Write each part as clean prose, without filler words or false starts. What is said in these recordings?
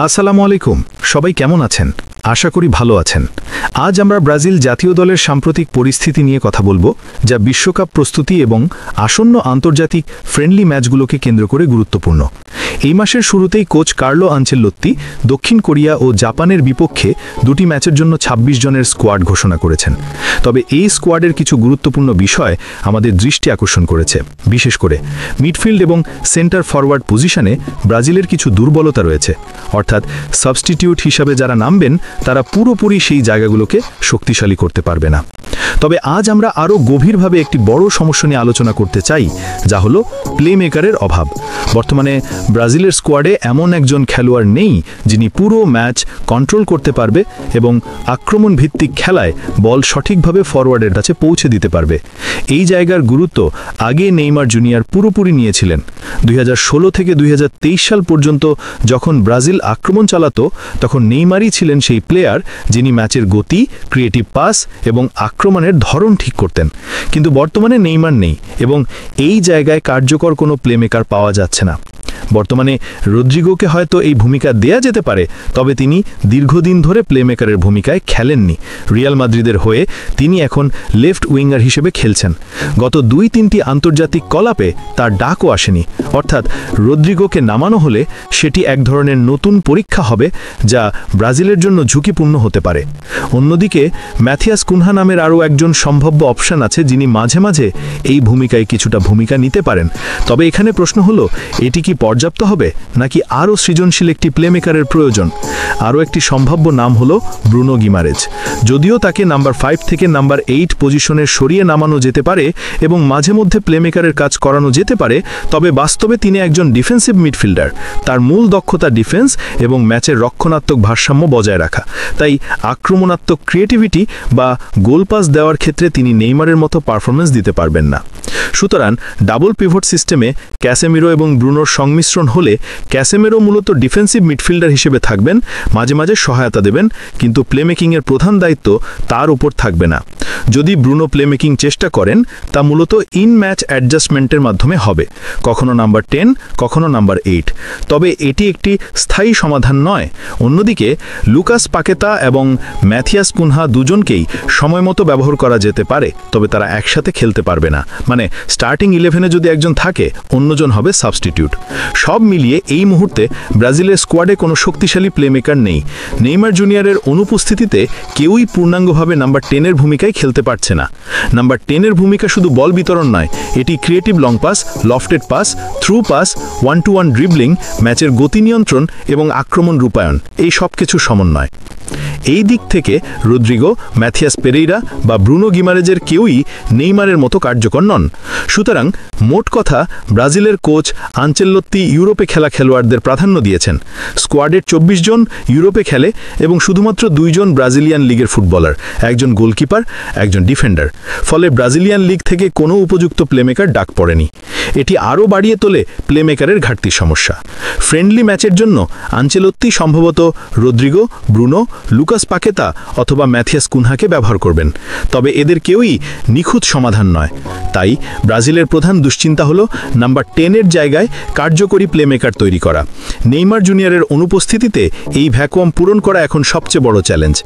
আসসালামু আলাইকুম। সবাই কেমন আছেন? আশা করি ভালো আছেন। আজ আমরা ব্রাজিল জাতীয় দলের সাম্প্রতিক পরিস্থিতি নিয়ে কথা বলবো, যা বিশ্বকাপ প্রস্তুতি এবং আসন্ন আন্তর্জাতিক ফ্রেন্ডলি ম্যাচগুলোকে কেন্দ্র করে গুরুত্বপূর্ণ। এই মাসের শুরুতেই কোচ কার্লো আনচেলত্তি দক্ষিণ কোরিয়া ও জাপানের বিপক্ষে দুটি ম্যাচের জন্য ২৬ জনের স্কোয়াড ঘোষণা করেছেন। তবে এই স্কোয়াডের কিছু গুরুত্বপূর্ণ বিষয় আমাদের দৃষ্টি আকর্ষণ করেছে। বিশেষ করে মিডফিল্ড এবং সেন্টার ফরওয়ার্ড পজিশনে ব্রাজিলের কিছু দুর্বলতা রয়েছে, অর্থাৎ সাবস্টিটিউট হিসাবে যারা নামবেন তারা পুরোপুরি সেই জায়গাগুলোকে শক্তিশালী করতে পারবে না। তবে আজ আমরা আরও গভীরভাবে একটি বড় সমস্যা নিয়ে আলোচনা করতে চাই, যা হলো প্লেমেকারের অভাব। বর্তমানে ব্রাজিলের স্কোয়াডে এমন একজন খেলোয়াড় নেই যিনি পুরো ম্যাচ কন্ট্রোল করতে পারবে এবং আক্রমণ ভিত্তিক খেলায় বল সঠিকভাবে ফরওয়ার্ডের কাছে পৌঁছে দিতে পারবে। এই জায়গার গুরুত্ব আগে নেইমার জুনিয়র পুরোপুরি নিয়েছিলেন। ২০১৬ থেকে ২০২৩ সাল পর্যন্ত যখন ব্রাজিল আক্রমণ চালাতো, তখন নেইমারই ছিলেন সেই প্লেয়ার যিনি ম্যাচের গতি, ক্রিয়েটিভ পাস এবং আক্রমণের ধরন ঠিক করতেন। কিন্তু বর্তমানে নেইমার নেই এবং এই জায়গায় কার্যকর কোনো প্লেমেকার পাওয়া যাচ্ছে না। বর্তমানে রদ্রিগোকে হয়তো এই ভূমিকা দেয়া যেতে পারে, তবে তিনি দীর্ঘদিন ধরে প্লেমেকারের ভূমিকায় খেলেননি। রিয়াল মাদ্রিদের হয়ে তিনি এখন লেফট উইঙ্গার হিসেবে খেলছেন। গত ২-৩টি আন্তর্জাতিক কলাপে তার ডাকও আসেনি, অর্থাৎ রদ্রিগোকে নামানো হলে সেটি এক ধরনের নতুন পরীক্ষা হবে, যা ব্রাজিলের জন্য ঝুঁকিপূর্ণ হতে পারে। অন্যদিকে ম্যাথিয়াস কুনহা নামের আরও একজন সম্ভাব্য অপশন আছে, যিনি মাঝে মাঝে এই ভূমিকায় কিছুটা ভূমিকা নিতে পারেন। তবে এখানে প্রশ্ন হলো, এটি কি পর্যাপ্ত হবে নাকি আরও সৃজনশীল একটি প্লেমেকারের প্রয়োজন? আরও একটি সম্ভাব্য নাম হলো ব্রুনো গিমারেজ। যদিও তাকে নাম্বার 5 থেকে নাম্বার 8 পজিশনে সরিয়ে নামানো যেতে পারে এবং মাঝে মধ্যে প্লেমেকারের কাজ করানো যেতে পারে, তবে বাস্তবে তিনি একজন ডিফেন্সিভ মিডফিল্ডার। তার মূল দক্ষতা ডিফেন্স এবং ম্যাচের রক্ষণাত্মক ভারসাম্য বজায় রাখা। তাই আক্রমণাত্মক ক্রিয়েটিভিটি বা গোল পাস দেওয়ার ক্ষেত্রে তিনি নেইমারের মতো পারফরমেন্স দিতে পারবেন না। সুতরাং ডাবল পিভট সিস্টেমে ক্যাসেমিরো এবং ব্রুনোর সংমিশ্রণ হলে ক্যাসেমিরো মূলত ডিফেন্সিভ মিডফিল্ডার হিসেবে থাকবেন, মাঝে মাঝে সহায়তা দেবেন, কিন্তু প্লেমেকিংয়ের প্রধান দায়িত্ব তার উপর থাকবে না। যদি ব্রুনো প্লেমেকিং চেষ্টা করেন, তা মূলত ইন ম্যাচ অ্যাডজাস্টমেন্টের মাধ্যমে হবে, কখনো নাম্বার 10, কখনো নাম্বার 8। তবে এটি একটি স্থায়ী সমাধান নয়। অন্যদিকে লুকাস পাকেতা এবং ম্যাথিয়াস কুনহা দুজনকেই সময়মতো ব্যবহার করা যেতে পারে, তবে তারা একসাথে খেলতে পারবে না। মানে স্টার্টিং 11-এ যদি একজন থাকে, অন্যজন হবে সাবস্টিটিউট। সব মিলিয়ে এই মুহূর্তে ব্রাজিলের স্কোয়াডে কোনো শক্তিশালী প্লেমেকার নেই। নেইমার জুনিয়রের অনুপস্থিতিতে কেউই পূর্ণাঙ্গভাবে নাম্বার 10-এর ভূমিকায় খেলতে পারছে না। নাম্বার 10-এর ভূমিকা শুধু বল বিতরণ নয়, এটি creative long pass, lofted pass, through pass, 1-to-1 dribbling, ম্যাচের গতি নিয়ন্ত্রণ এবং আক্রমণ রূপায়ণ, এই সব কিছু সমন্বয়। এই দিক থেকে রদ্রিগো, ম্যাথিয়াস পেরেইরা বা ব্রুনো গিমারেজের কেউই নেইমারের মতো কার্যকর নন। সুতরাং মোট কথা, ব্রাজিলের কোচ আনচেলত্তি ইউরোপে খেলা খেলোয়াড়দের প্রাধান্য দিয়েছেন। স্কোয়াডের 24 জন ইউরোপে খেলে এবং শুধুমাত্র 2 জন ব্রাজিলিয়ান লিগের ফুটবলার, একজন গোলকিপার, একজন ডিফেন্ডার। ফলে ব্রাজিলিয়ান লিগ থেকে কোনো উপযুক্ত প্লেমেকার ডাক পড়েনি। এটি আরও বাড়িয়ে তোলে প্লেমেকারের ঘাটতির সমস্যা। ফ্রেন্ডলি ম্যাচের জন্য আনচেলত্তি সম্ভবত রদ্রিগো, ব্রুনো, লুকাস পাকেতা অথবা ম্যাথিয়াস কুনহাকে ব্যবহার করবেন, তবে এদের কেউই নিখুঁত সমাধান নয়। তাই ব্রাজিলের প্রধান দুশ্চিন্তা হলো নাম্বার 10-এর জায়গায় কার্যকরী প্লেমেকার তৈরি করা। নেইমার জুনিয়রের অনুপস্থিতিতে এই ভ্যাকুয়াম পূরণ করা এখন সবচেয়ে বড় চ্যালেঞ্জ।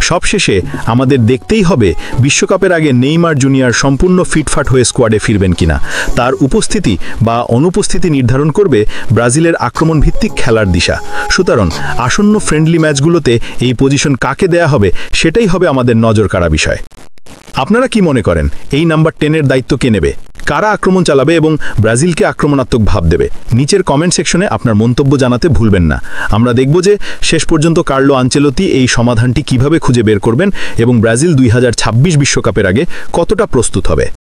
সবশেষে আমাদের দেখতেই হবে বিশ্বকাপের আগে নেইমার জুনিয়র সম্পূর্ণ ফিটফাট হয়ে স্কোয়াডে ফিরবেন কিনা। তার উপস্থিতি বা অনুপস্থিতি নির্ধারণ করবে ব্রাজিলের আক্রমণ ভিত্তিক খেলার দিশা। সুতরাং আসন্ন ফ্রেন্ডলি ম্যাচগুলোতে এই পজিশন কাকে দেয়া হবে, সেটাই হবে আমাদের নজর কাড়া বিষয়। আপনারা কি মনে করেন, এই নাম্বার 10-এর দায়িত্ব কে নেবে? কারা আক্রমণ চালাবে এবং ব্রাজিলকে আক্রমণাত্মক ভাব দেবে? নিচের কমেন্ট সেকশনে আপনার মন্তব্য জানাতে ভুলবেন না। আমরা দেখব যে শেষ পর্যন্ত কার্লো আনচেলত্তি এই সমাধানটি কিভাবে খুঁজে বের করবেন এবং ব্রাজিল 2026 বিশ্বকাপের আগে কতটা প্রস্তুত হবে।